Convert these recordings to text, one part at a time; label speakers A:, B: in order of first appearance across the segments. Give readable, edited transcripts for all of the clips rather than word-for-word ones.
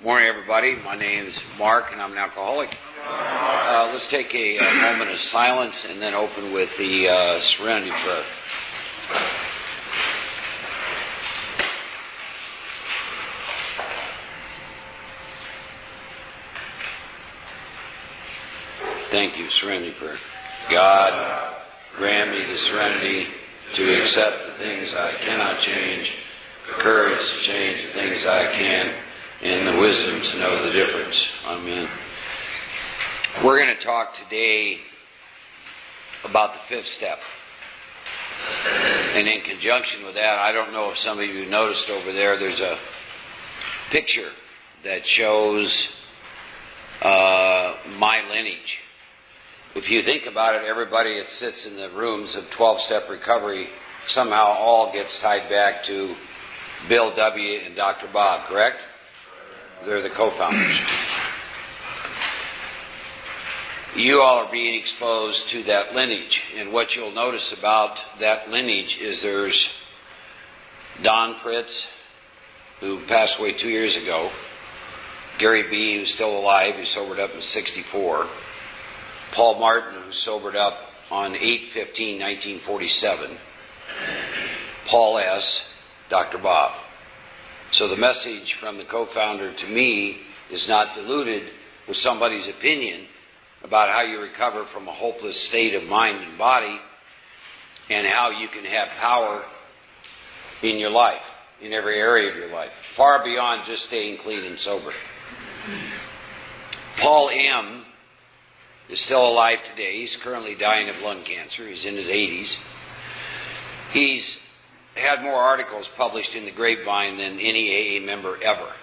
A: Morning, everybody. My name is Mark, and I'm an alcoholic. Let's take a moment of silence and then open with the Serenity Prayer. Thank you, Serenity Prayer. God, grant me the serenity to accept the things I cannot change, the courage to change the things I can, and the wisdom to know the difference. Amen. We're going to talk today about the fifth step. And in conjunction with that, I don't know if some of you noticed over there's a picture that shows my lineage. If you think about it, everybody that sits in the rooms of 12-step recovery somehow all gets tied back to Bill W. and Dr. Bob, correct? They're the co-founders. You all are being exposed to that lineage. And what you'll notice about that lineage is there's Don Pritz, who passed away 2 years ago. Gary B., who's still alive, who sobered up in 1964. Paul Martin, who sobered up on 8/15/1947. Paul S., Dr. Bob. So the message from the co-founder to me is not diluted with somebody's opinion about how you recover from a hopeless state of mind and body and how you can have power in your life, in every area of your life, far beyond just staying clean and sober. Paul M. is still alive today. He's currently dying of lung cancer. He's in his 80s. He's had more articles published in the Grapevine than any AA member ever.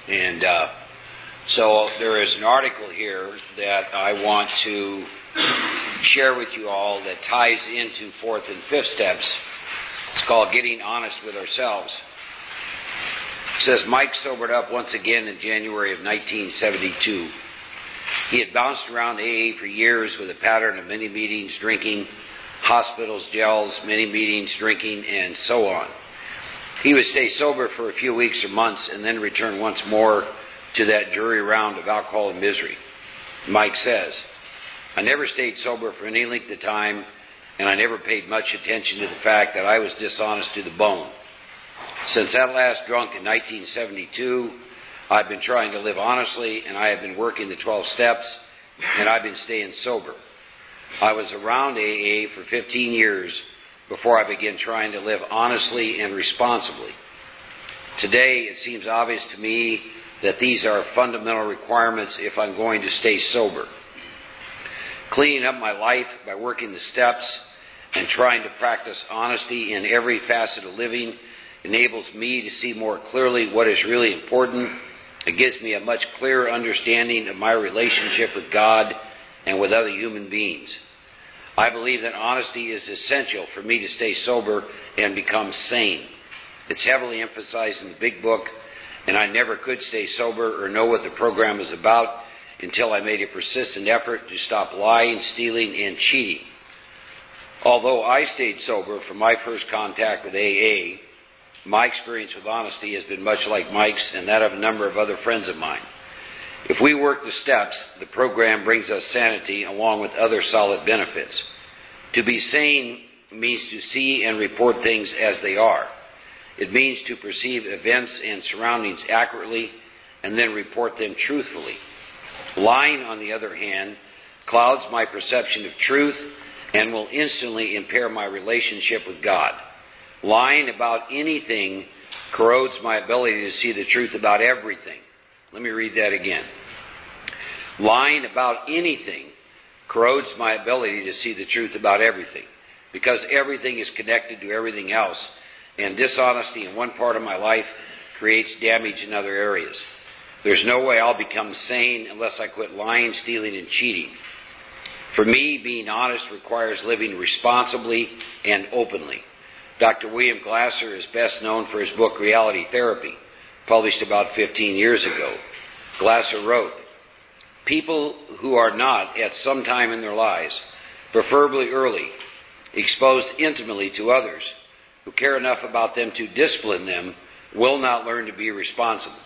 A: And so there is an article here that I want to share with you all that ties into fourth and fifth steps. It's called Getting Honest with Ourselves. It says, Mike sobered up once again in January of 1972. He had bounced around AA for years with a pattern of many meetings, drinking, hospitals, jails, many meetings, drinking, and so on. He would stay sober for a few weeks or months and then return once more to that dreary round of alcohol and misery. Mike says, I never stayed sober for any length of time, and I never paid much attention to the fact that I was dishonest to the bone. Since that last drunk in 1972, I've been trying to live honestly, and I have been working the 12 steps, and I've been staying sober. I was around AA for 15 years before I began trying to live honestly and responsibly. Today, it seems obvious to me that these are fundamental requirements if I'm going to stay sober. Cleaning up my life by working the steps and trying to practice honesty in every facet of living enables me to see more clearly what is really important. It gives me a much clearer understanding of my relationship with God and with other human beings. I believe that honesty is essential for me to stay sober and become sane. It's heavily emphasized in the big book, and I never could stay sober or know what the program is about until I made a persistent effort to stop lying, stealing, and cheating. Although I stayed sober from my first contact with AA, my experience with honesty has been much like Mike's and that of a number of other friends of mine. If we work the steps, the program brings us sanity along with other solid benefits. To be sane means to see and report things as they are. It means to perceive events and surroundings accurately and then report them truthfully. Lying, on the other hand, clouds my perception of truth and will instantly impair my relationship with God. Lying about anything corrodes my ability to see the truth about everything. Let me read that again. Lying about anything corrodes my ability to see the truth about everything, because everything is connected to everything else, and dishonesty in one part of my life creates damage in other areas. There's no way I'll become sane unless I quit lying, stealing, and cheating. For me, being honest requires living responsibly and openly. Dr. William Glasser is best known for his book Reality Therapy, published about 15 years ago. Glasser wrote, people who are not, at some time in their lives, preferably early, exposed intimately to others who care enough about them to discipline them, will not learn to be responsible.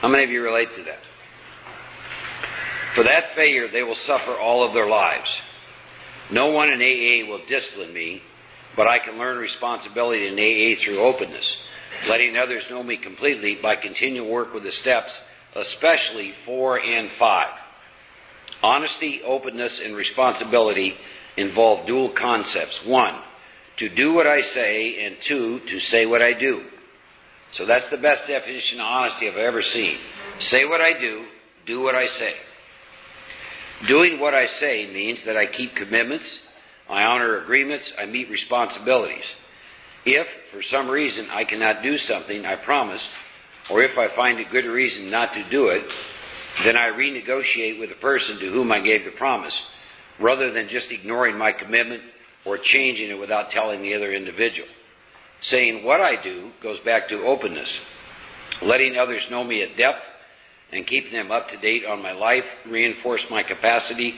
A: How many of you relate to that? For that failure, they will suffer all of their lives. No one in AA will discipline me, but I can learn responsibility in AA through openness, letting others know me completely by continual work with the steps, especially 4 and 5. Honesty, openness, and responsibility involve dual concepts. 1, to do what I say, and 2, to say what I do. So that's the best definition of honesty I've ever seen. Say what I do what I say. Doing what I say means that I keep commitments, I honor agreements, I meet responsibilities. If, for some reason, I cannot do something I promised, or if I find a good reason not to do it, then I renegotiate with the person to whom I gave the promise, rather than just ignoring my commitment or changing it without telling the other individual. Saying what I do goes back to openness, letting others know me at depth and keeping them up to date on my life reinforce my capacity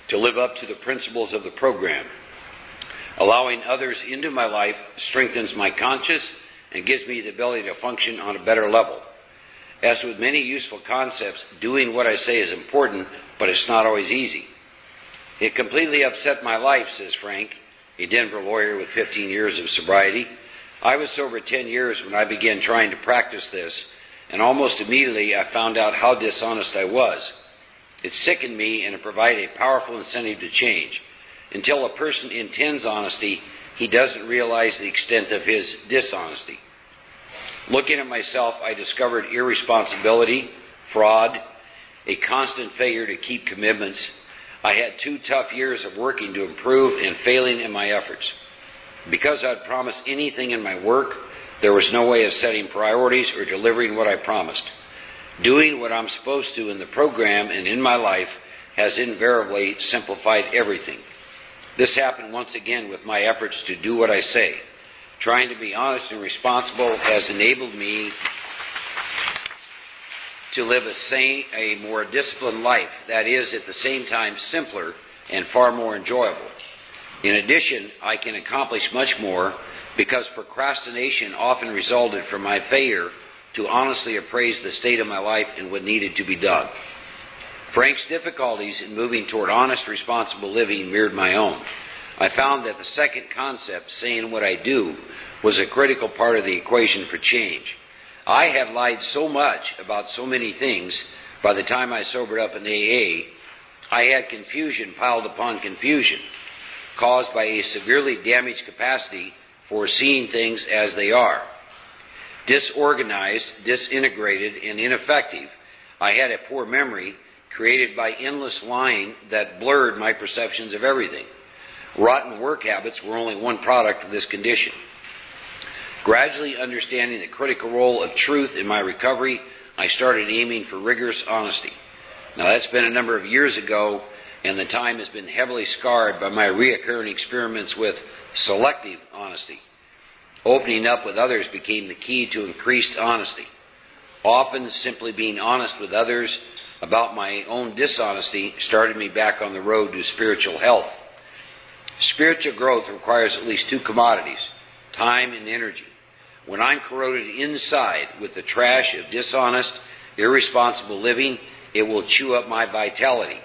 A: to live up to the principles of the program. Allowing others into my life strengthens my conscience and gives me the ability to function on a better level. As with many useful concepts, doing what I say is important, but it's not always easy. It completely upset my life, says Frank, a Denver lawyer with 15 years of sobriety. I was sober 10 years when I began trying to practice this, and almost immediately I found out how dishonest I was. It sickened me, and it provided a powerful incentive to change. Until a person intends honesty, he doesn't realize the extent of his dishonesty. Looking at myself, I discovered irresponsibility, fraud, a constant failure to keep commitments. I had 2 tough years of working to improve and failing in my efforts. Because I'd promised anything in my work, there was no way of setting priorities or delivering what I promised. Doing what I'm supposed to in the program and in my life has invariably simplified everything. This happened once again with my efforts to do what I say. Trying to be honest and responsible has enabled me to live a more disciplined life that is at the same time simpler and far more enjoyable. In addition, I can accomplish much more because procrastination often resulted from my failure to honestly appraise the state of my life and what needed to be done. Frank's difficulties in moving toward honest, responsible living mirrored my own. I found that the second concept, saying what I do, was a critical part of the equation for change. I had lied so much about so many things by the time I sobered up in AA, I had confusion piled upon confusion, caused by a severely damaged capacity for seeing things as they are. Disorganized, disintegrated, and ineffective, I had a poor memory created by endless lying that blurred my perceptions of everything. Rotten work habits were only one product of this condition. Gradually understanding the critical role of truth in my recovery, I started aiming for rigorous honesty. Now that's been a number of years ago, and the time has been heavily scarred by my reoccurring experiments with selective honesty. Opening up with others became the key to increased honesty. Often simply being honest with others about my own dishonesty started me back on the road to spiritual health. Spiritual growth requires at least 2 commodities, time and energy. When I'm corroded inside with the trash of dishonest, irresponsible living, it will chew up my vitality.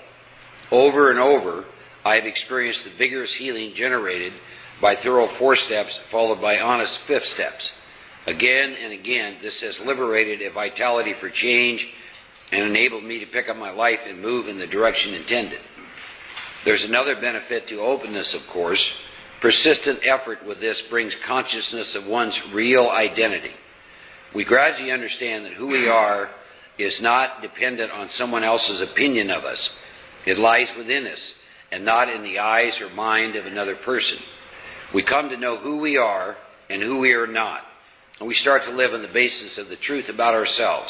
A: Over and over, I have experienced the vigorous healing generated by thorough 4 steps followed by honest 5th steps. Again and again, this has liberated a vitality for change and enabled me to pick up my life and move in the direction intended. There's another benefit to openness, of course. Persistent effort with this brings consciousness of one's real identity. We gradually understand that who we are is not dependent on someone else's opinion of us. It lies within us and not in the eyes or mind of another person. We come to know who we are and who we are not, and we start to live on the basis of the truth about ourselves.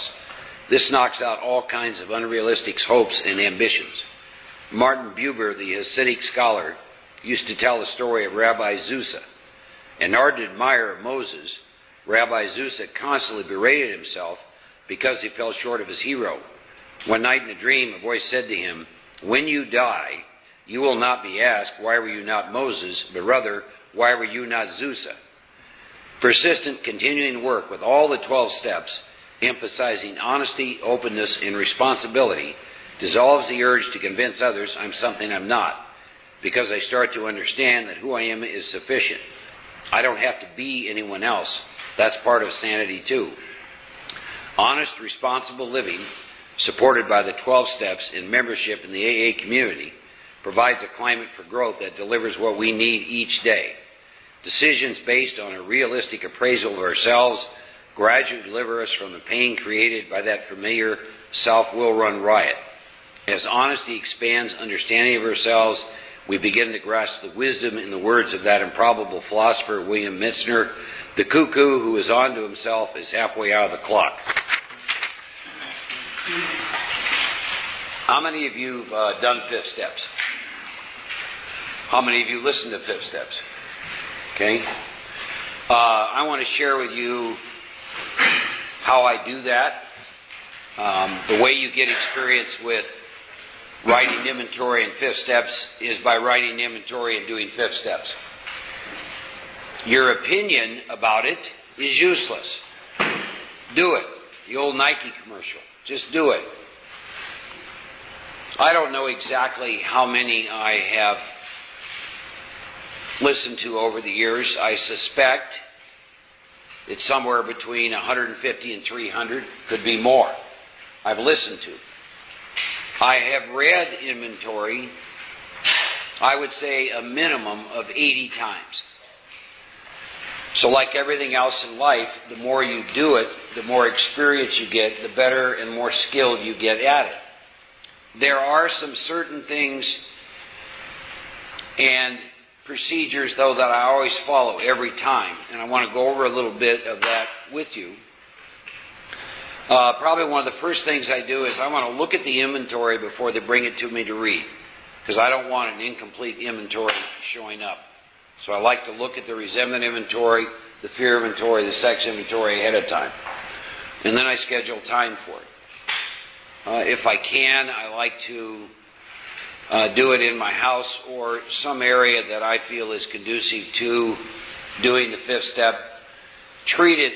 A: This knocks out all kinds of unrealistic hopes and ambitions. Martin Buber, the Hasidic scholar, used to tell the story of Rabbi Zusa. An ardent admirer of Moses, Rabbi Zusa constantly berated himself because he fell short of his hero. One night in a dream, a voice said to him, "When you die, you will not be asked, 'Why were you not Moses?' but rather, 'Why were you not Zusa?'" Persistent, continuing work with all the 12 steps emphasizing honesty, openness, and responsibility, dissolves the urge to convince others I'm something I'm not, because I start to understand that who I am is sufficient. I don't have to be anyone else. That's part of sanity too. Honest, responsible living, supported by the 12 steps and membership in the AA community, provides a climate for growth that delivers what we need each day. Decisions based on a realistic appraisal of ourselves gradually deliver us from the pain created by that familiar self-will run riot. As honesty expands understanding of ourselves, we begin to grasp the wisdom in the words of that improbable philosopher, William Mitzner, the cuckoo who is on to himself is halfway out of the clock. How many of you have done fifth steps? How many of you listen to fifth steps? Okay. I want to share with you how I do that. The way you get experience with writing inventory and fifth steps is by writing inventory and doing fifth steps. Your opinion about it is useless. Do it. The old Nike commercial. Just do it. I don't know exactly how many I have listened to over the years. I suspect it's somewhere between 150 and 300. Could be more. I've listened to. I have read inventory, I would say a minimum of 80 times. So like everything else in life, the more you do it, the more experience you get, the better and more skilled you get at it. There are some certain things and procedures, though, that I always follow every time, and I want to go over a little bit of that with you. Probably one of the first things I do is I want to look at the inventory before they bring it to me to read, because I don't want an incomplete inventory showing up. So I like to look at the resentment inventory, the fear inventory, the sex inventory ahead of time. And then I schedule time for it. If I can, I like to do it in my house or some area that I feel is conducive to doing the fifth step. Treat it.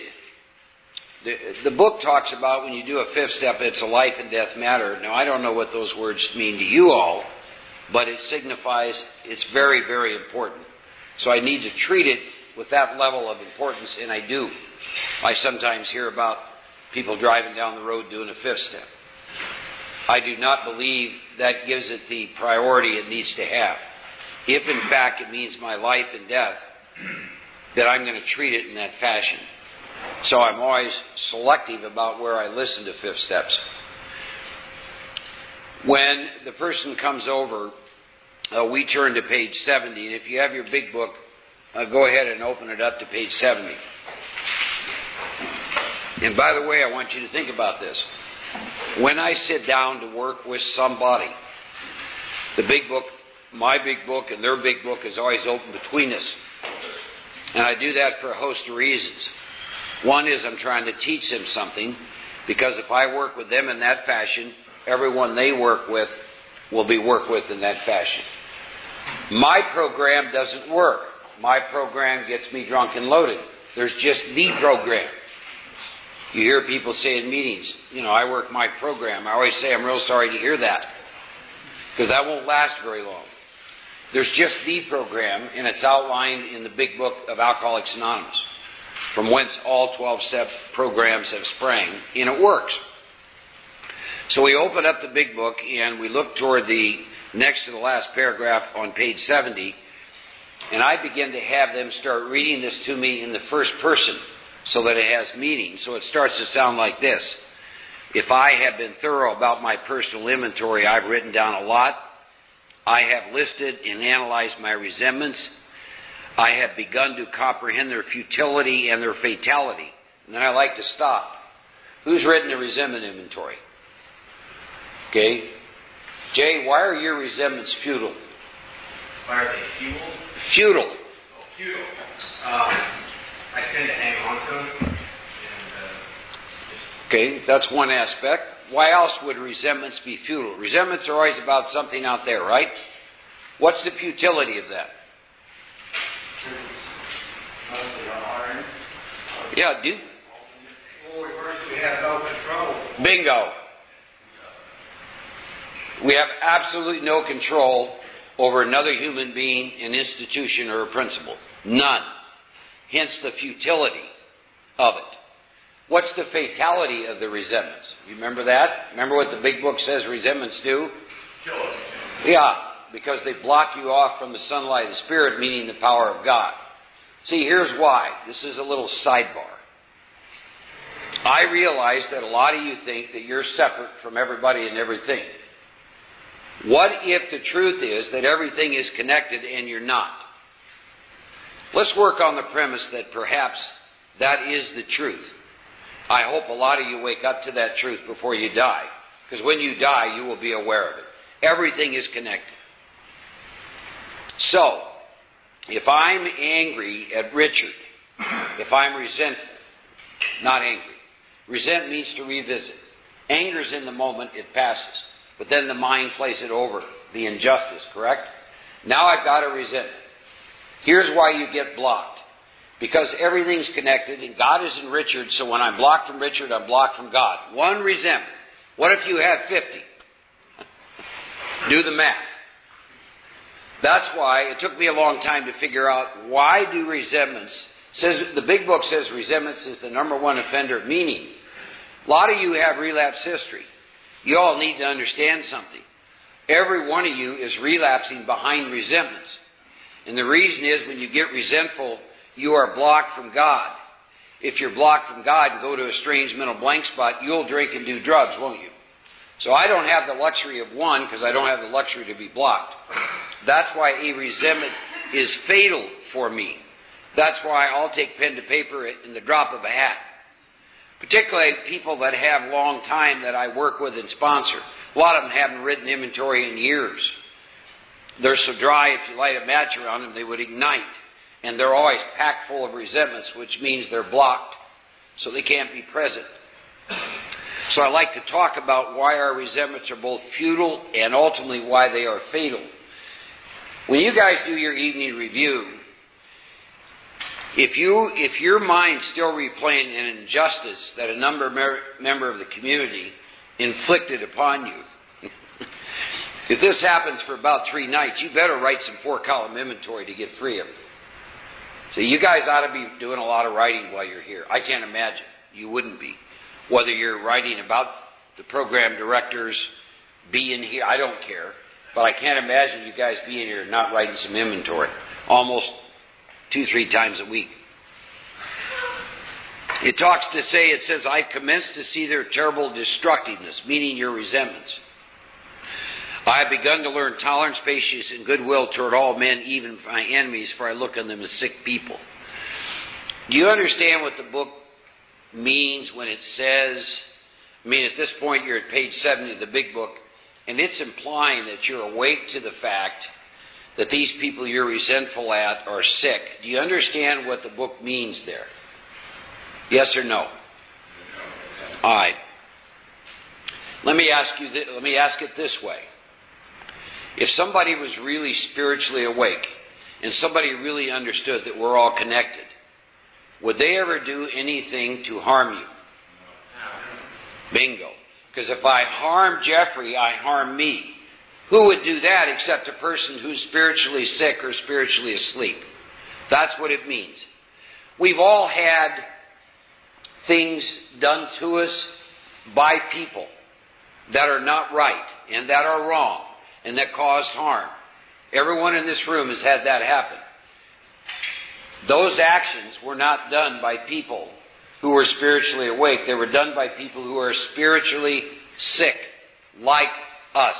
A: The book talks about when you do a fifth step, it's a life and death matter. Now, I don't know what those words mean to you all, but it signifies it's very, very important. So I need to treat it with that level of importance, and I do. I sometimes hear about people driving down the road doing a fifth step. I do not believe that gives it the priority it needs to have. If, in fact, it means my life and death, then I'm going to treat it in that fashion. So I'm always selective about where I listen to fifth steps. When the person comes over, we turn to page 70. And if you have your big book, go ahead and open it up to page 70. And by the way, I want you to think about this. When I sit down to work with somebody, the big book, my big book, and their big book is always open between us. And I do that for a host of reasons. One is I'm trying to teach them something, because if I work with them in that fashion, everyone they work with will be worked with in that fashion. My program doesn't work. My program gets me drunk and loaded. There's just the program. You hear people say in meetings, I work my program. I always say I'm real sorry to hear that, because that won't last very long. There's just the program, and it's outlined in the big book of Alcoholics Anonymous, from whence all 12-step programs have sprang, and it works. So we open up the big book, and we look toward the next to the last paragraph on page 70, and I begin to have them start reading this to me in the first person so that it has meaning. So it starts to sound like this. If I have been thorough about my personal inventory, I've written down a lot. I have listed and analyzed my resentments. I have begun to comprehend their futility and their fatality. And then I like to stop. Who's written the resentment inventory? Okay. Jay, why are your resentments futile?
B: Why are they futile?
A: Futile.
B: Oh, futile. I tend to hang on to them.
A: Okay, that's one aspect. Why else would resentments be futile? Resentments are always about something out there, right? What's the futility of that?
B: Mostly on our end.
A: Yeah, do.
B: Well, we've already We have no control.
A: Bingo. We have absolutely no control over another human being, an institution, or a principle. None. Hence the futility of it. What's the fatality of the resentments? You remember that? Remember what the big book says resentments do?
B: Kill us.
A: Yeah, because they block you off from the sunlight of the Spirit, meaning the power of God. See, here's why. This is a little sidebar. I realize that a lot of you think that you're separate from everybody and everything. What if the truth is that everything is connected and you're not? Let's work on the premise that perhaps that is the truth. I hope a lot of you wake up to that truth before you die. Because when you die, you will be aware of it. Everything is connected. So, if I'm angry at Richard, if I'm resentful, not angry. Resent means to revisit. Anger's in the moment, it passes. But then the mind plays it over, the injustice, correct? Now I've got a resentment. Here's why you get blocked. Because everything's connected, and God is in Richard, so when I'm blocked from Richard, I'm blocked from God. One resentment. What if you have 50? Do the math. That's why it took me a long time to figure out why do resentments, the big book says resentments is the number one offender, meaning a lot of you have relapse history. You all need to understand something. Every one of you is relapsing behind resentments. And the reason is when you get resentful, you are blocked from God. If you're blocked from God and go to a strange mental blank spot, you'll drink and do drugs, won't you? So I don't have the luxury of one because I don't have the luxury to be blocked. That's why a resentment is fatal for me. That's why I'll take pen to paper in the drop of a hat. Particularly people that have long time that I work with and sponsor. A lot of them haven't written inventory in years. They're so dry, if you light a match around them, they would ignite. And they're always packed full of resentments, which means they're blocked. So they can't be present. So I like to talk about why our resentments are both futile and ultimately why they are fatal. When you guys do your evening review, if your mind's still replaying an injustice that a member of the community inflicted upon you, if this happens for about 3 nights, you better write some 4-column inventory to get free of it. So you guys ought to be doing a lot of writing while you're here. I can't imagine you wouldn't be. Whether you're writing about the program directors being here, I don't care. But I can't imagine you guys being here and not writing some inventory. Almost 2-3 times a week. It says, I've commenced to see their terrible destructiveness, meaning your resentments. I have begun to learn tolerance, patience, and goodwill toward all men, even my enemies, for I look on them as sick people. Do you understand what the book means when it says, at this point you're at page 70 of the big book, and it's implying that you're awake to the fact that these people you're resentful at are sick. Do you understand what the book means there? Yes or no? All right. Let me ask it this way. If somebody was really spiritually awake and somebody really understood that we're all connected, would they ever do anything to harm you? Bingo. Because if I harm Jeffrey, I harm me. Who would do that except a person who's spiritually sick or spiritually asleep? That's what it means. We've all had things done to us by people that are not right and that are wrong and that cause harm. Everyone in this room has had that happen. Those actions were not done by people who were spiritually awake. They were done by people who are spiritually sick, like us.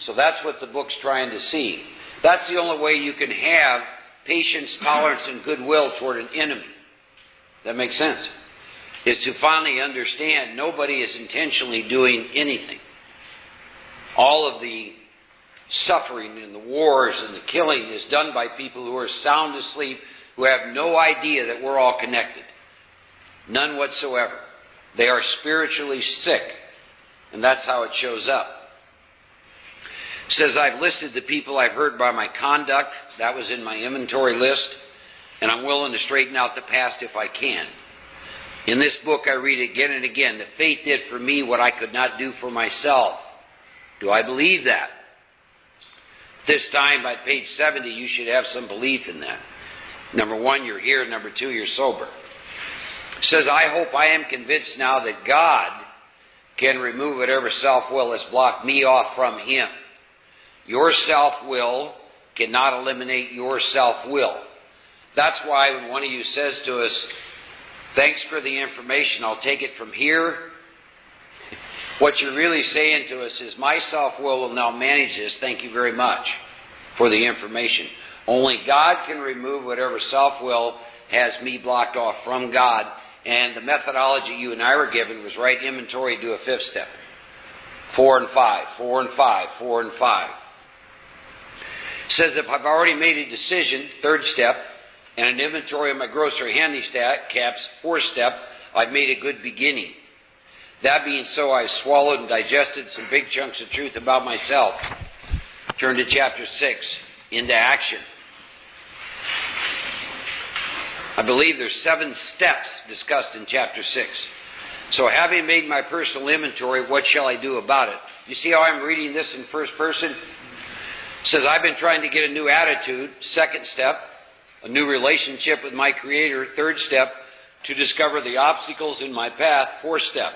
A: So that's what the book's trying to see. That's the only way you can have patience, tolerance, and goodwill toward an enemy. That makes sense? Is to finally understand nobody is intentionally doing anything. All of the suffering and the wars and the killing is done by people who are sound asleep, who have no idea that we're all connected. None whatsoever. They are spiritually sick. And that's how it shows up. It says, I've listed the people I've hurt by my conduct. That was in my inventory list. And I'm willing to straighten out the past if I can. In this book I read again and again, that faith did for me what I could not do for myself. Do I believe that? This time, by page 70, you should have some belief in that. Number one, you're here. Number two, you're sober. It says, I hope I am convinced now that God can remove whatever self-will has blocked me off from Him. Your self-will cannot eliminate your self-will. That's why when one of you says to us, thanks for the information, I'll take it from here, what you're really saying to us is, my self-will will now manage this. Thank you very much for the information. Only God can remove whatever self-will has me blocked off from God. And the methodology you and I were given was write inventory, do a fifth step. 4 and 5, 4 and 5, 4 and 5. It says if I've already made a decision, third step, and an inventory of my grocery handicaps, fourth step, I've made a good beginning. That being so, I've swallowed and digested some big chunks of truth about myself. Turn to chapter 6, into action. I believe there's 7 steps discussed in chapter 6. So having made my personal inventory, what shall I do about it? You see how I'm reading this in first person? It says I've been trying to get a new attitude, second step, a new relationship with my Creator, third step, to discover the obstacles in my path, fourth step.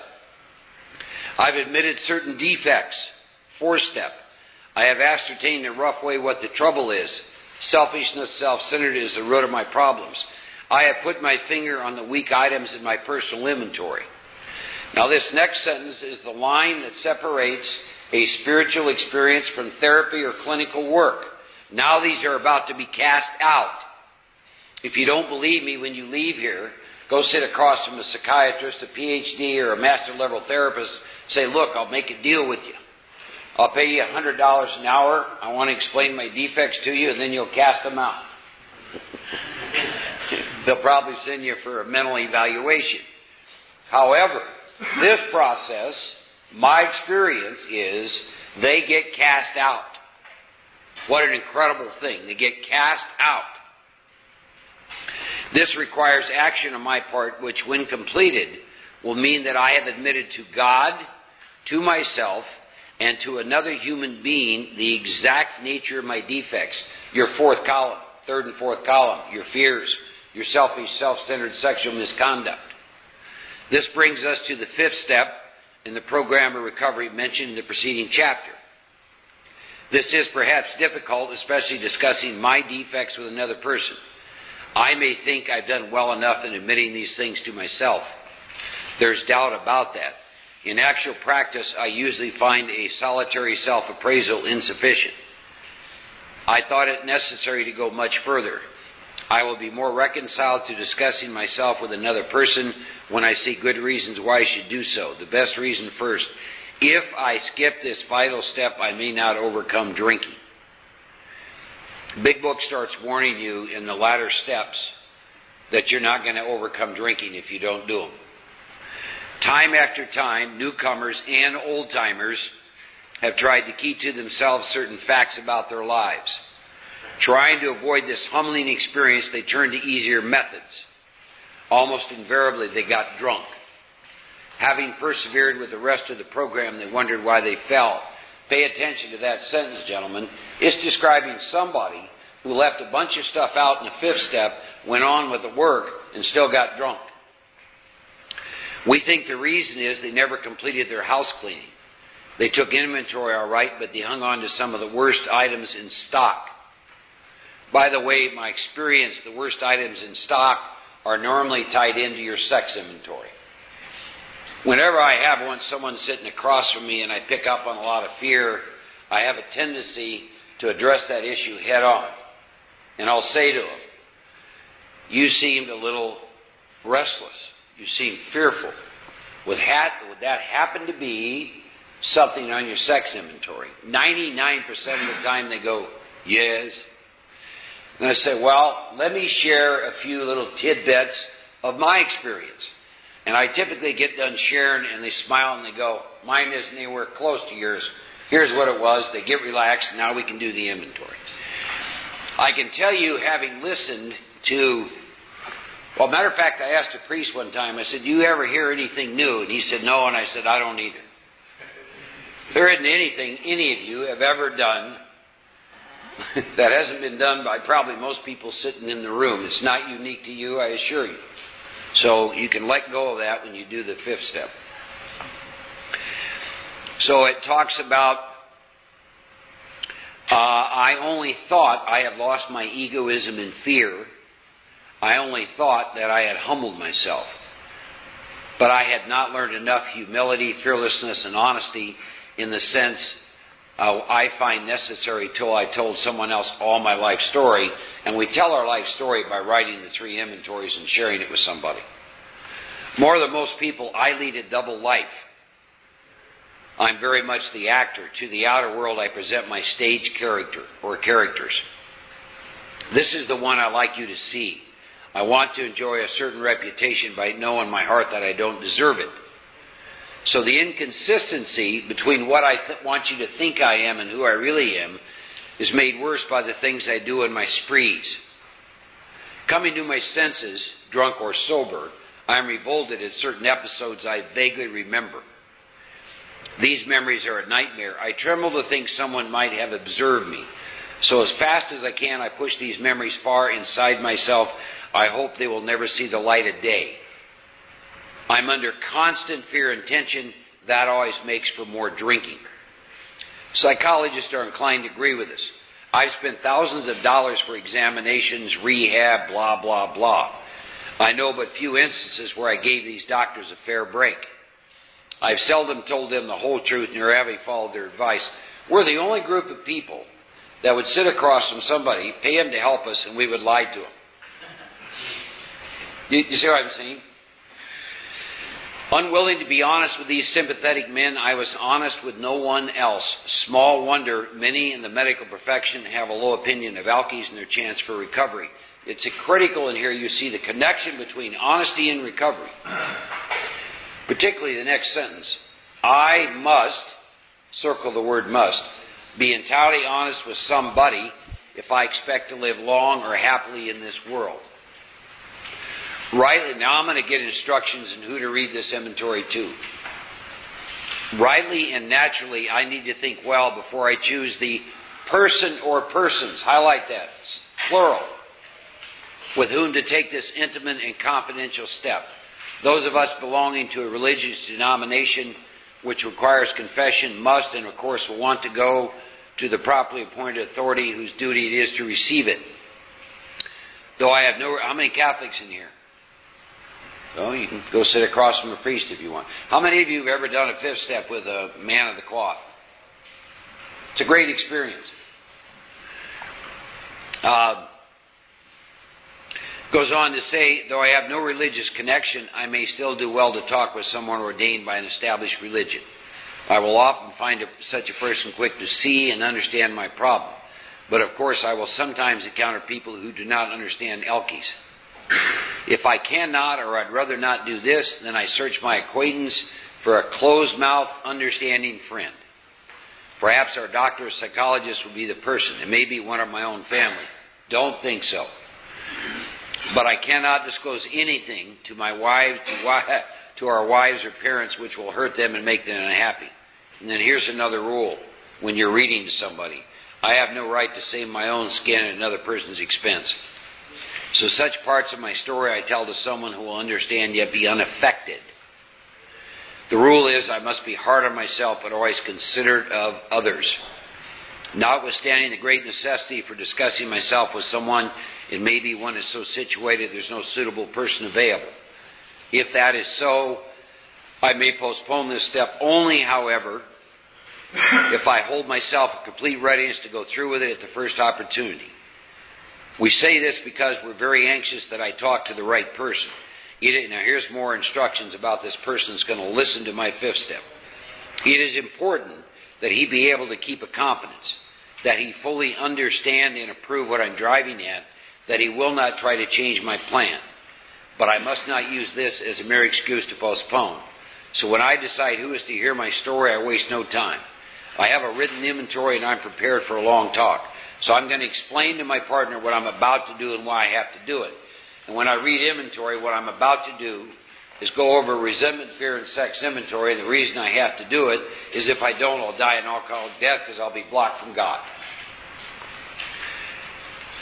A: I've admitted certain defects, fourth step. I have ascertained in a rough way what the trouble is. Selfishness, self-centered is the root of my problems. I have put my finger on the weak items in my personal inventory. Now this next sentence is the line that separates a spiritual experience from therapy or clinical work. Now these are about to be cast out. If you don't believe me when you leave here, go sit across from a psychiatrist, a PhD, or a master level therapist. Say, look, I'll make a deal with you. I'll pay you $100 an hour. I want to explain my defects to you, and then you'll cast them out. They'll probably send you for a mental evaluation. However, this process, my experience is they get cast out. What an incredible thing. They get cast out. This requires action on my part, which when completed will mean that I have admitted to God, to myself, and to another human being the exact nature of my defects. Your fourth column, third and fourth column, your fears, your selfish, self-centered sexual misconduct. This brings us to the fifth step in the program of recovery mentioned in the preceding chapter. This is perhaps difficult, especially discussing my defects with another person. I may think I've done well enough in admitting these things to myself. There's doubt about that. In actual practice, I usually find a solitary self-appraisal insufficient. I thought it necessary to go much further. I will be more reconciled to discussing myself with another person when I see good reasons why I should do so. The best reason first. If I skip this vital step, I may not overcome drinking. Big Book starts warning you in the latter steps that you're not going to overcome drinking if you don't do them. Time after time, newcomers and old-timers have tried to keep to themselves certain facts about their lives. Trying to avoid this humbling experience, they turned to easier methods. Almost invariably, they got drunk. Having persevered with the rest of the program, they wondered why they fell. Pay attention to that sentence, gentlemen. It's describing somebody who left a bunch of stuff out in the fifth step, went on with the work, and still got drunk. We think the reason is they never completed their house cleaning. They took inventory all right, but they hung on to some of the worst items in stock. By the way, my experience, the worst items in stock are normally tied into your sex inventory. Whenever I have someone sitting across from me and I pick up on a lot of fear, I have a tendency to address that issue head on. And I'll say to them, you seemed a little restless. You seemed fearful. Would that happen to be something on your sex inventory? 99% of the time they go, yes. And I say, well, let me share a few little tidbits of my experience. And I typically get done sharing and they smile and they go, mine isn't anywhere close to yours. Here's what it was. They get relaxed. Now we can do the inventory. I can tell you, having listened to Well, matter of fact, I asked a priest one time, I said, do you ever hear anything new? And he said, no, and I said, I don't either. There isn't anything any of you have ever done that hasn't been done by probably most people sitting in the room. It's not unique to you, I assure you. So you can let go of that when you do the fifth step. So it talks about, I only thought I had lost my egoism and fear. I only thought that I had humbled myself. But I had not learned enough humility, fearlessness, and honesty in the sense I find necessary till I told someone else all my life story. And we tell our life story by writing the 3 inventories and sharing it with somebody. More than most people, I lead a double life. I'm very much the actor. To the outer world, I present my stage character or characters. This is the one I like you to see. I want to enjoy a certain reputation, but I know in my heart that I don't deserve it. So the inconsistency between what I want you to think I am and who I really am is made worse by the things I do in my sprees. Coming to my senses, drunk or sober, I am revolted at certain episodes I vaguely remember. These memories are a nightmare. I tremble to think someone might have observed me. So as fast as I can, I push these memories far inside myself. I hope they will never see the light of day. I'm under constant fear and tension. That always makes for more drinking. Psychologists are inclined to agree with us. I've spent thousands of dollars for examinations, rehab, blah, blah, blah. I know but few instances where I gave these doctors a fair break. I've seldom told them the whole truth, nor have I followed their advice. We're the only group of people that would sit across from somebody, pay him to help us, and we would lie to him. You see what I'm saying? Unwilling to be honest with these sympathetic men, I was honest with no one else. Small wonder many in the medical profession have a low opinion of alkies and their chance for recovery. It's critical in here you see the connection between honesty and recovery. Particularly the next sentence. I must, circle the word must, be entirely honest with somebody if I expect to live long or happily in this world. Rightly, now I'm going to get instructions on who to read this inventory to. Rightly and naturally, I need to think well before I choose the person or persons, highlight that, plural, with whom to take this intimate and confidential step. Those of us belonging to a religious denomination which requires confession must and of course will want to go to the properly appointed authority whose duty it is to receive it. Though I have no... How many Catholics in here? Oh, you can go sit across from a priest if you want. How many of you have ever done a fifth step with a man of the cloth? It's a great experience. Goes on to say, though I have no religious connection, I may still do well to talk with someone ordained by an established religion. I will often find such a person quick to see and understand my problem. But of course, I will sometimes encounter people who do not understand alkies. If I cannot, or I'd rather not do this, then I search my acquaintance for a closed-mouth, understanding friend. Perhaps our doctor or psychologist will be the person. It may be one of my own family. Don't think so. But I cannot disclose anything to my wife, to our wives or parents, which will hurt them and make them unhappy. And then here's another rule when you're reading to somebody. I have no right to save my own skin at another person's expense. So such parts of my story I tell to someone who will understand yet be unaffected. The rule is I must be hard on myself but always considerate of others. Notwithstanding the great necessity for discussing myself with someone, it may be one is so situated there's no suitable person available. If that is so, I may postpone this step only, however, if I hold myself in complete readiness to go through with it at the first opportunity. We say this because we're very anxious that I talk to the right person. Now here's more instructions about this person that's going to listen to my fifth step. It is important that he be able to keep a confidence, that he fully understand and approve what I'm driving at, that he will not try to change my plan. But I must not use this as a mere excuse to postpone. So when I decide who is to hear my story, I waste no time. I have a written inventory and I'm prepared for a long talk. So I'm going to explain to my partner what I'm about to do and why I have to do it. And when I read inventory, what I'm about to do is go over resentment, fear, and sex inventory. And the reason I have to do it is if I don't, I'll die an alcoholic death because I'll be blocked from God.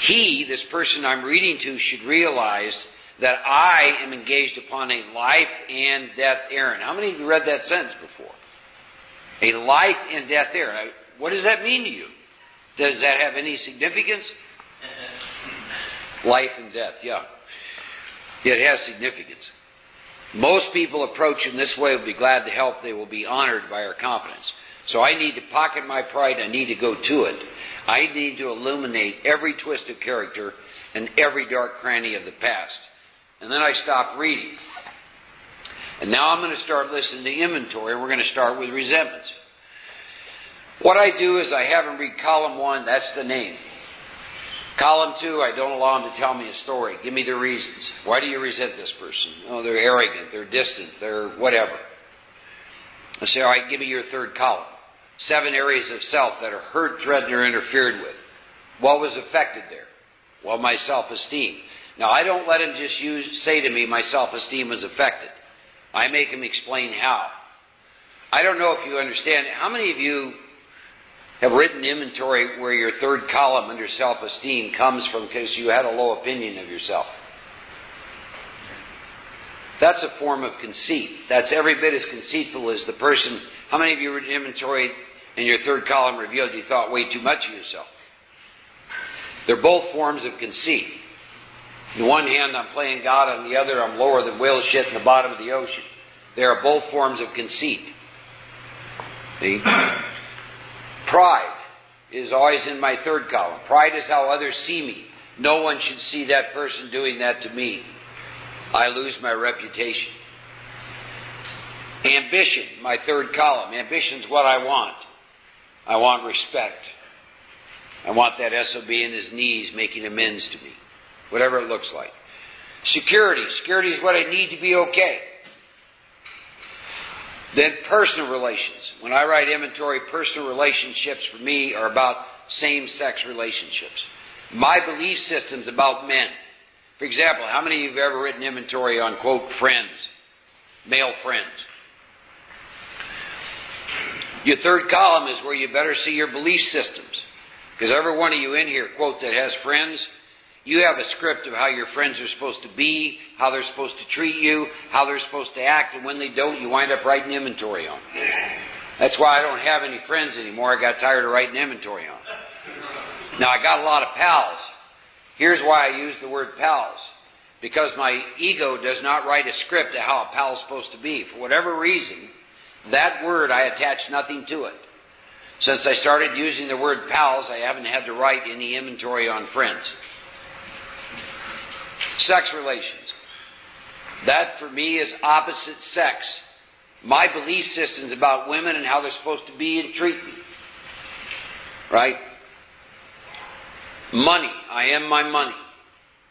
A: He, this person I'm reading to, should realize that I am engaged upon a life and death errand. How many of you read that sentence before? A life and death errand. What does that mean to you? Does that have any significance? Life and death, yeah. It has significance. Most people approach in this way will be glad to help. They will be honored by our confidence. So I need to pocket my pride. I need to go to it. I need to illuminate every twist of character and every dark cranny of the past. And then I stop reading. And now I'm going to start listening to inventory. We're going to start with Resemblance. What I do is I have him read column 1. That's the name. Column 2, I don't allow him to tell me a story. Give me the reasons. Why do you resent this person? Oh, they're arrogant. They're distant. They're whatever. I say, all right, give me your third column. 7 areas of self that are hurt, threatened, or interfered with. What was affected there? Well, my self-esteem. Now, I don't let him just say to me, my self-esteem was affected. I make him explain how. I don't know if you understand. How many of you have written inventory where your third column under self-esteem comes from because you had a low opinion of yourself? That's a form of conceit. That's every bit as conceitful as the person. How many of you written inventory and your third column revealed you thought way too much of yourself? They're both forms of conceit. On the one hand, I'm playing God. On the other, I'm lower than whale shit in the bottom of the ocean. They are both forms of conceit. See? Pride is always in my third column. Pride is how others see me. No one should see that person doing that to me. I lose my reputation. Ambition, my third column. Ambition's what I want. I want respect. I want that SOB in his knees making amends to me. Whatever it looks like. Security. Security is what I need to be okay. Then personal relations. When I write inventory, personal relationships for me are about same-sex relationships. My belief system's about men. For example, how many of you have ever written inventory on, quote, friends? Male friends. Your third column is where you better see your belief systems. Because every one of you in here, quote, that has friends, you have a script of how your friends are supposed to be, how they're supposed to treat you, how they're supposed to act, and when they don't, you wind up writing inventory on. That's why I don't have any friends anymore. I got tired of writing inventory on. Now, I got a lot of pals. Here's why I use the word pals. Because my ego does not write a script of how a pal is supposed to be. For whatever reason, that word, I attach nothing to it. Since I started using the word pals, I haven't had to write any inventory on friends. Sex relations. That, for me, is opposite sex. My belief system is about women and how they're supposed to be and treat me. Right? Money. I am my money.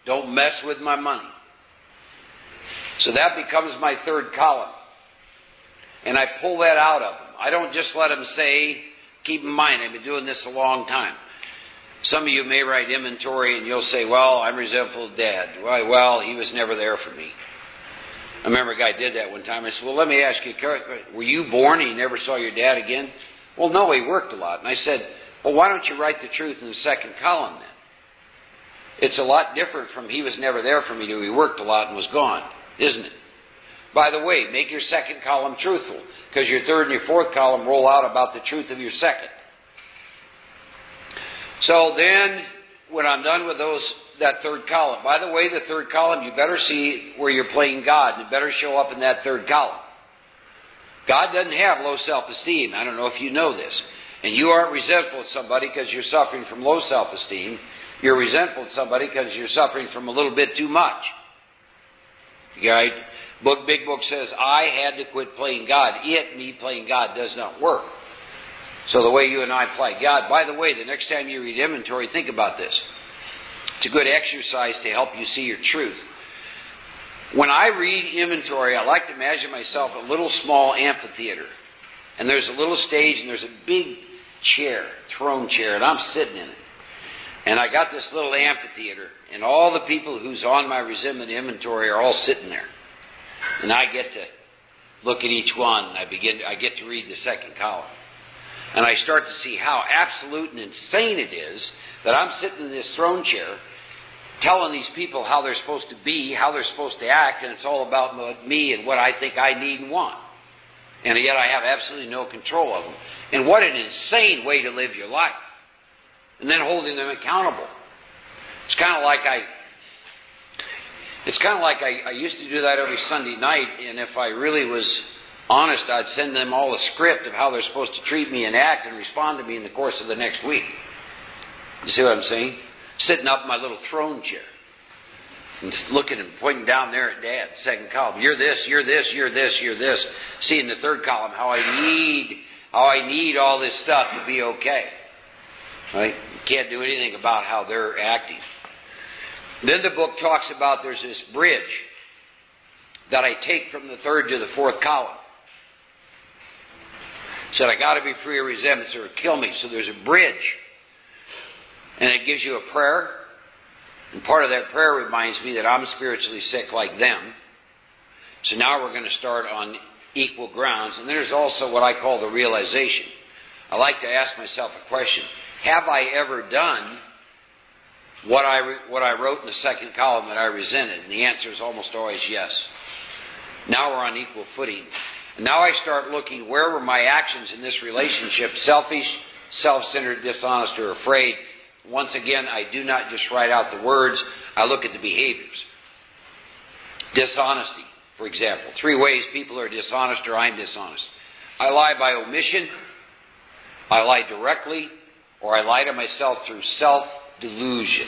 A: Don't mess with my money. So that becomes my third column. And I pull that out of them. I don't just let them say, keep in mind, I've been doing this a long time. Some of you may write inventory and you'll say, well, I'm resentful of Dad. Well, he was never there for me. I remember a guy did that one time. I said, well, let me ask you, were you born and you never saw your dad again? Well, no, he worked a lot. And I said, well, why don't you write the truth in the second column then? It's a lot different from he was never there for me to he worked a lot and was gone, isn't it? By the way, make your second column truthful, because your third and your fourth column roll out about the truth of your second. So then, when I'm done with that third column, by the way, the third column, you better see where you're playing God, and it better show up in that third column. God doesn't have low self-esteem. I don't know if you know this. And you aren't resentful of somebody because you're suffering from low self-esteem. You're resentful of somebody because you're suffering from a little bit too much. Right? Big Book says, I had to quit playing God. Me playing God does not work. So the way you and I play God, by the way, the next time you read inventory, think about this. It's a good exercise to help you see your truth. When I read inventory, I like to imagine myself a little small amphitheater. And there's a little stage and there's a big chair, throne chair, and I'm sitting in it. And I got this little amphitheater, and all the people who's on my resentment inventory are all sitting there. And I get to look at each one, and I get to read the second column. And I start to see how absolute and insane it is that I'm sitting in this throne chair telling these people how they're supposed to be, how they're supposed to act, and it's all about me and what I think I need and want. And yet I have absolutely no control of them. And what an insane way to live your life. And then holding them accountable. It's kind of like I used to do that every Sunday night, and if I really was honest, I'd send them all a script of how they're supposed to treat me and act and respond to me in the course of the next week. You see what I'm saying? Sitting up in my little throne chair and looking and pointing down there at Dad, second column. You're this, you're this, you're this, you're this. See in the third column how I need all this stuff to be okay. Right? You can't do anything about how they're acting. Then the book talks about there's this bridge that I take from the third to the fourth column. Said I got to be free of resentments or it'll kill me. So there's a bridge. And it gives you a prayer. And part of that prayer reminds me that I'm spiritually sick like them. So now we're going to start on equal grounds. And there's also what I call the realization. I like to ask myself a question. Have I ever done what I wrote in the second column that I resented? And the answer is almost always yes. Now we're on equal footing. And now I start looking, where were my actions in this relationship? Selfish, self-centered, dishonest, or afraid? Once again, I do not just write out the words. I look at the behaviors. Dishonesty, for example. 3 ways people are dishonest or I'm dishonest. I lie by omission, I lie directly, or I lie to myself through self-delusion.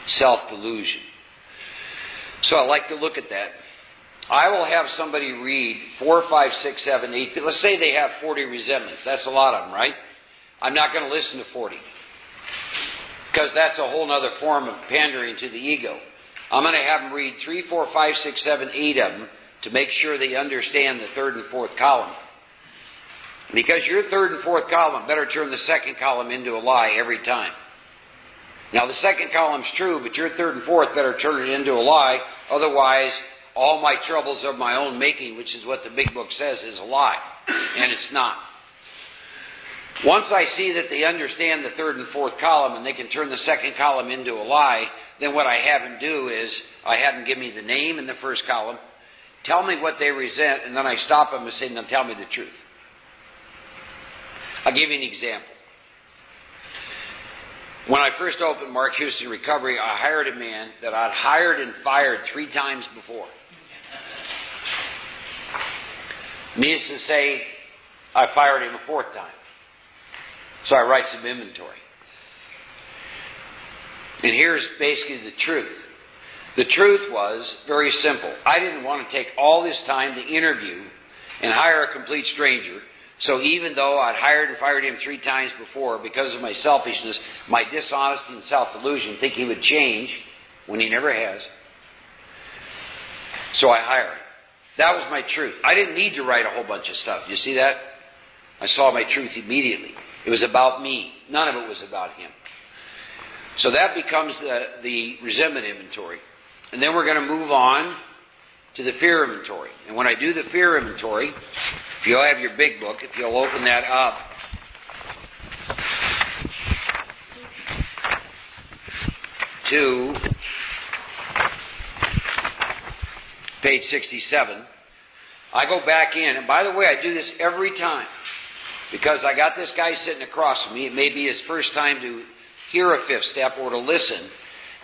A: Self-delusion. So I like to look at that. I will have somebody read 4, 5, 6, 7, 8. Let's say they have 40 resentments. That's a lot of them, right? I'm not going to listen to 40. Because that's a whole other form of pandering to the ego. I'm going to have them read 3, 4, 5, 6, 7, 8 of them to make sure they understand the third and fourth column. Because your third and fourth column better turn the second column into a lie every time. Now the second column's true, but your third and fourth better turn it into a lie. Otherwise, all my troubles of my own making, which is what the big book says, is a lie. And it's not. Once I see that they understand the third and fourth column and they can turn the second column into a lie, then what I have them do is, I have them give me the name in the first column, tell me what they resent, and then I stop them and say, now tell me the truth. I'll give you an example. When I first opened Mark Houston Recovery, I hired a man that I'd hired and fired 3 times before. Needless to say, I fired him a 4th time. So I write some inventory. And here's basically the truth. The truth was very simple. I didn't want to take all this time to interview and hire a complete stranger. So even though I'd hired and fired him 3 times before, because of my selfishness, my dishonesty and self-delusion, think he would change when he never has. So I hired him. That was my truth. I didn't need to write a whole bunch of stuff. You see that? I saw my truth immediately. It was about me. None of it was about him. So that becomes the resentment inventory. And then we're going to move on to the fear inventory. And when I do the fear inventory, if you'll have your big book, if you'll open that up, to page 67, I go back in, and by the way, I do this every time, because I got this guy sitting across from me. It may be his first time to hear a 5th step or to listen,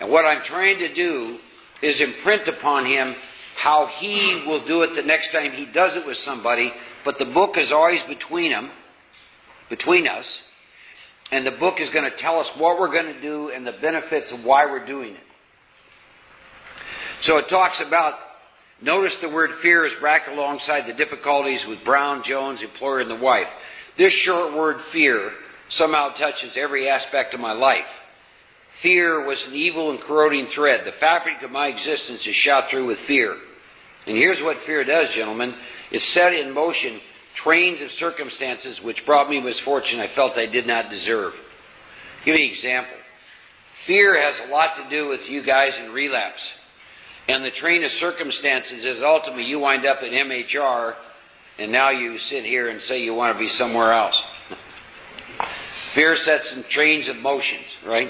A: and what I'm trying to do is imprint upon him how he will do it the next time he does it with somebody, but the book is always between us, and the book is going to tell us what we're going to do and the benefits of why we're doing it. So it talks about, notice the word fear is bracketed alongside the difficulties with Brown, Jones, employer, and the wife. This short word fear somehow touches every aspect of my life. Fear was an evil and corroding thread. The fabric of my existence is shot through with fear. And here's what fear does, gentlemen. It set in motion trains of circumstances which brought me misfortune I felt I did not deserve. Give me an example. Fear has a lot to do with you guys in relapse. And the train of circumstances is ultimately you wind up at MHR, and now you sit here and say you want to be somewhere else. Fear sets and trains of motions, right?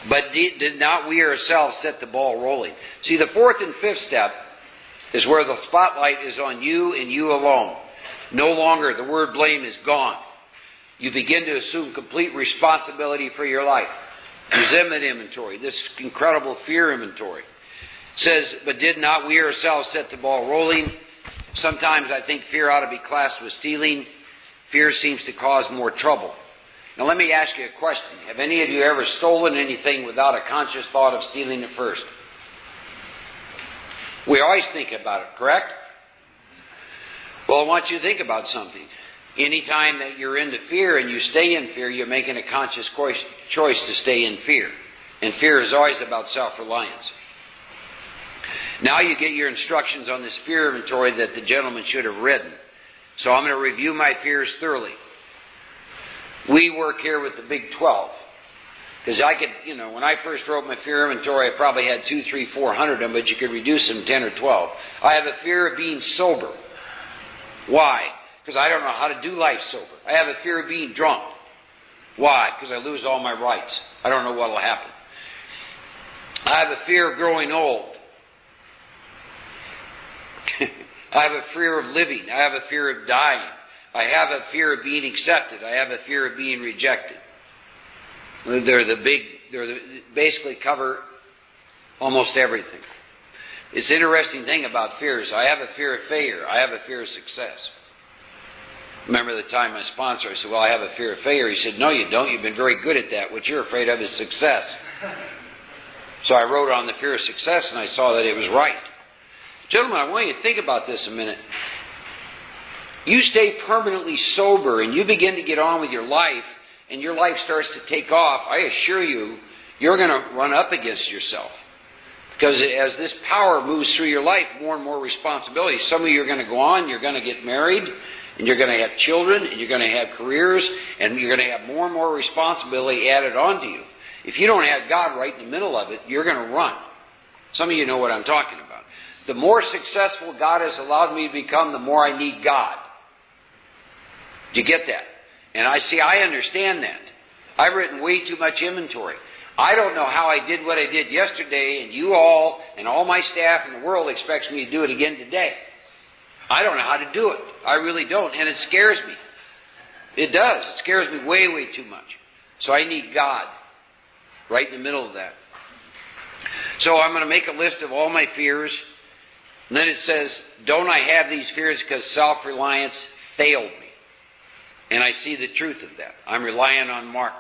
A: But did not we ourselves set the ball rolling? See, the fourth and fifth step is where the spotlight is on you and you alone. No longer, the word blame is gone. You begin to assume complete responsibility for your life. Resentment inventory, this incredible fear inventory. It says, but did not we ourselves set the ball rolling? Sometimes I think fear ought to be classed with stealing. Fear seems to cause more trouble. Now let me ask you a question. Have any of you ever stolen anything without a conscious thought of stealing it first? We always think about it, correct? Well, I want you to think about something. Anytime that you're into fear and you stay in fear, you're making a conscious choice to stay in fear. And fear is always about self-reliance. Now you get your instructions on this fear inventory that the gentleman should have written. So I'm going to review my fears thoroughly. We work here with the Big 12. Because I could, when I first wrote my fear inventory, I probably had 200, 300, 400 of them, but you could reduce them 10 or 12. I have a fear of being sober. Why? Because I don't know how to do life sober. I have a fear of being drunk. Why? Because I lose all my rights. I don't know what will happen. I have a fear of growing old. I have a fear of living. I have a fear of dying. I have a fear of being accepted. I have a fear of being rejected. Basically cover almost everything. It's an interesting thing about fears. I have a fear of failure. I have a fear of success. Remember the time my sponsor, I said, well, I have a fear of failure. He said, no, you don't. You've been very good at that. What you're afraid of is success. So I wrote on the fear of success, and I saw that it was right. Gentlemen, I want you to think about this a minute. You stay permanently sober, and you begin to get on with your life, and your life starts to take off. I assure you, you're going to run up against yourself. Because as this power moves through your life, more and more responsibility. Some of you are going to go on, you're going to get married, and you're going to have children, and you're going to have careers, and you're going to have more and more responsibility added onto you. If you don't have God right in the middle of it, you're going to run. Some of you know what I'm talking about. The more successful God has allowed me to become, the more I need God. Do you get that? And I understand that. I've written way too much inventory. I don't know how I did what I did yesterday, and you all and all my staff in the world expects me to do it again today. I don't know how to do it. I really don't, and it scares me. It does. It scares me way, way too much. So I need God right in the middle of that. So I'm going to make a list of all my fears. And then it says, don't I have these fears because self-reliance failed me? And I see the truth of that. I'm relying on Mark.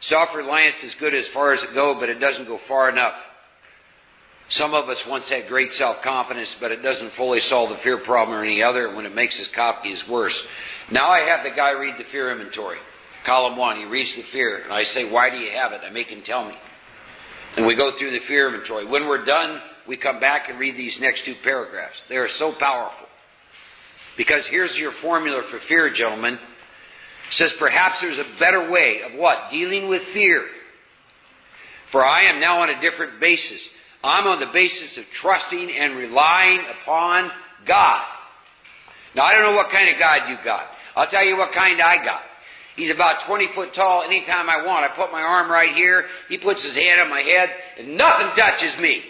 A: Self-reliance is good as far as it goes, but it doesn't go far enough. Some of us once had great self-confidence, but it doesn't fully solve the fear problem or any other. When it makes us copy, it's worse. Now I have the guy read the fear inventory. Column 1, he reads the fear. And I say, why do you have it? I make him tell me. And we go through the fear inventory. When we're done, we come back and read these next 2 paragraphs. They are so powerful. Because here's your formula for fear, gentlemen. It says, perhaps there's a better way of what? Dealing with fear. For I am now on a different basis. I'm on the basis of trusting and relying upon God. Now, I don't know what kind of God you got. I'll tell you what kind I got. He's about 20 foot tall anytime I want. I put my arm right here. He puts his hand on my head, and nothing touches me.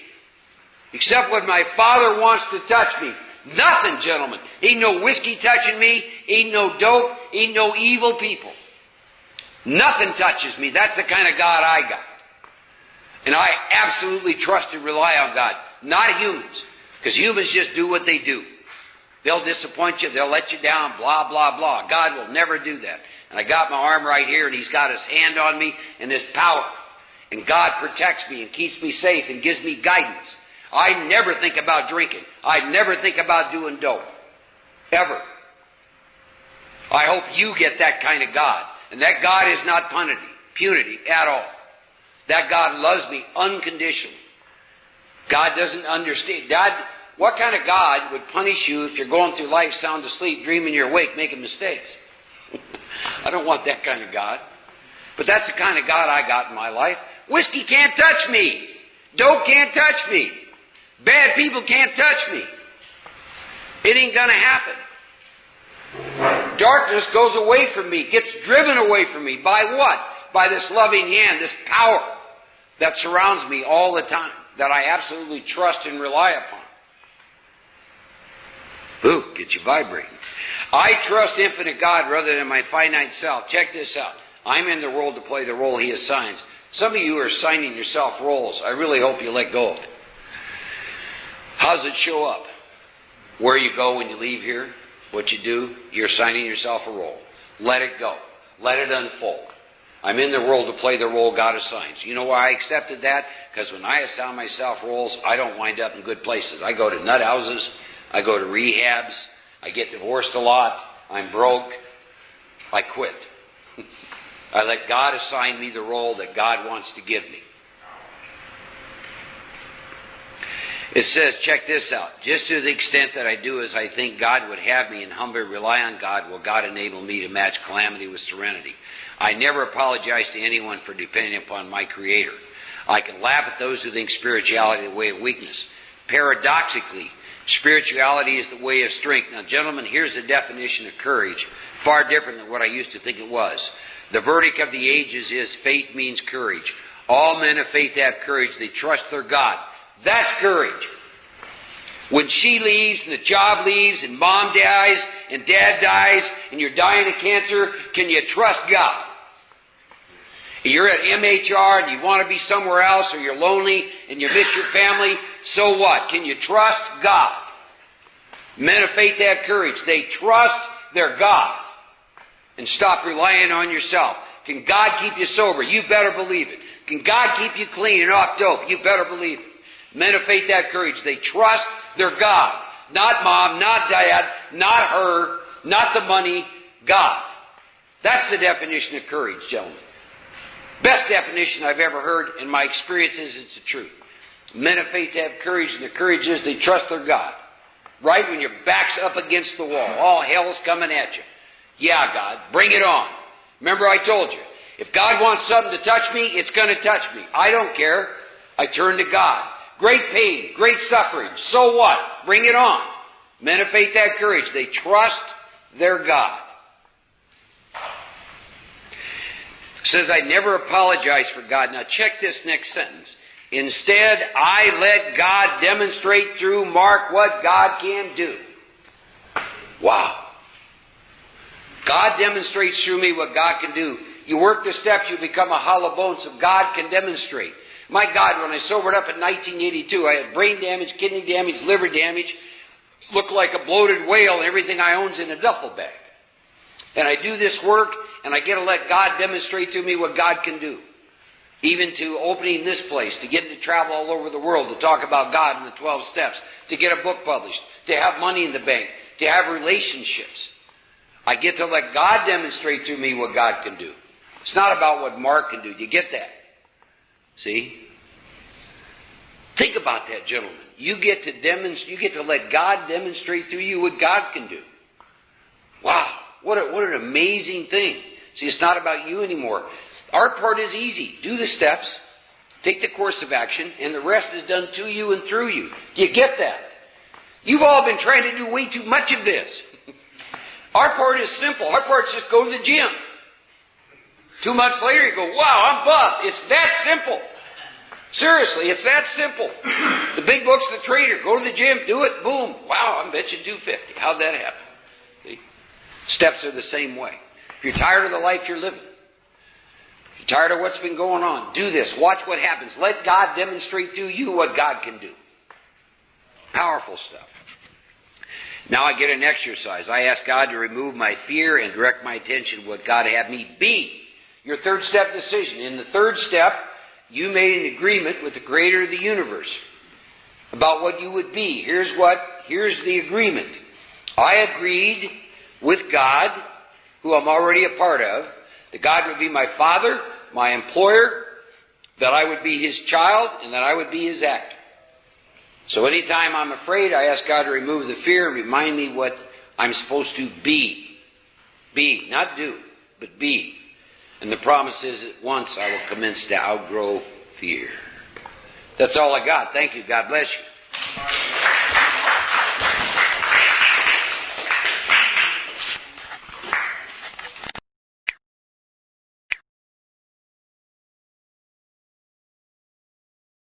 A: Except when my Father wants to touch me. Nothing, gentlemen. Ain't no whiskey touching me. Ain't no dope. Ain't no evil people. Nothing touches me. That's the kind of God I got. And I absolutely trust and rely on God. Not humans. Because humans just do what they do. They'll disappoint you. They'll let you down. Blah, blah, blah. God will never do that. And I got my arm right here, and He's got His hand on me, and His power. And God protects me and keeps me safe and gives me guidance. I never think about drinking. I never think about doing dope. Ever. I hope you get that kind of God. And that God is not punity at all. That God loves me unconditionally. God doesn't understand. What kind of God would punish you if you're going through life sound asleep, dreaming you're awake, making mistakes? I don't want that kind of God. But that's the kind of God I got in my life. Whiskey can't touch me. Dope can't touch me. Bad people can't touch me. It ain't going to happen. Darkness goes away from me, gets driven away from me. By what? By this loving hand, this power that surrounds me all the time, that I absolutely trust and rely upon. Ooh, get you vibrating. I trust infinite God rather than my finite self. Check this out. I'm in the world to play the role He assigns. Some of you are assigning yourself roles. I really hope you let go of it. How does it show up? Where you go when you leave here, what you do, you're assigning yourself a role. Let it go. Let it unfold. I'm in the world to play the role God assigns. You know why I accepted that? Because when I assign myself roles, I don't wind up in good places. I go to nut houses. I go to rehabs. I get divorced a lot. I'm broke. I quit. I let God assign me the role that God wants to give me. It says, check this out. Just to the extent that I do as I think God would have me and humbly rely on God, will God enable me to match calamity with serenity. I never apologize to anyone for depending upon my Creator. I can laugh at those who think spirituality is the way of weakness. Paradoxically, spirituality is the way of strength. Now, gentlemen, here's the definition of courage, far different than what I used to think it was. The verdict of the ages is faith means courage. All men of faith have courage. They trust their God. That's courage. When she leaves and the job leaves and mom dies and dad dies and you're dying of cancer, can you trust God? You're at MHR and you want to be somewhere else, or you're lonely and you miss your family, so what? Can you trust God? Men of faith have courage. They trust their God and stop relying on yourself. Can God keep you sober? You better believe it. Can God keep you clean and off dope? You better believe it. Men of faith have courage. They trust their God. Not mom, not dad, not her, not the money, God. That's the definition of courage, gentlemen. Best definition I've ever heard, in my experiences, it's the truth. Men of faith have courage, and the courage is they trust their God. Right when your back's up against the wall, all hell's coming at you. Yeah, God, bring it on. Remember I told you, if God wants something to touch me, it's going to touch me. I don't care. I turn to God. Great pain, great suffering. So what? Bring it on. Men of faith have courage. They trust their God. It says, I never apologize for God. Now check this next sentence. Instead, I let God demonstrate through Mark what God can do. Wow. God demonstrates through me what God can do. You work the steps, you become a hollow bone, so God can demonstrate. My God, when I sobered up in 1982, I had brain damage, kidney damage, liver damage, looked like a bloated whale, and everything I own's in a duffel bag. And I do this work, and I get to let God demonstrate to me what God can do. Even to opening this place, to getting to travel all over the world, to talk about God in the 12 steps, to get a book published, to have money in the bank, to have relationships. I get to let God demonstrate through me what God can do. It's not about what Mark can do. Do you get that? See? Think about that, gentlemen. You get to let God demonstrate through you what God can do. Wow. What an amazing thing. See, it's not about you anymore. Our part is easy. Do the steps, take the course of action, and the rest is done to you and through you. Do you get that? You've all been trying to do way too much of this. Our part is simple. Our part is just go to the gym. 2 months later, you go, wow, I'm buff. It's that simple. Seriously, it's that simple. The big book's the trader. Go to the gym, do it, boom. Wow, I bet you 250. How'd that happen? See? Steps are the same way. If you're tired of the life you're living, if you're tired of what's been going on, do this. Watch what happens. Let God demonstrate through you what God can do. Powerful stuff. Now I get an exercise. I ask God to remove my fear and direct my attention to what God had me be. Your third step decision. In the third step, you made an agreement with the Creator of the universe about what you would be. Here's the agreement. I agreed with God, who I'm already a part of, that God would be my Father, my employer, that I would be His child, and that I would be His actor. So anytime I'm afraid, I ask God to remove the fear and remind me what I'm supposed to be. Be, not do, but be. And the promise is that once I will commence to outgrow fear. That's all I got. Thank you. God bless you.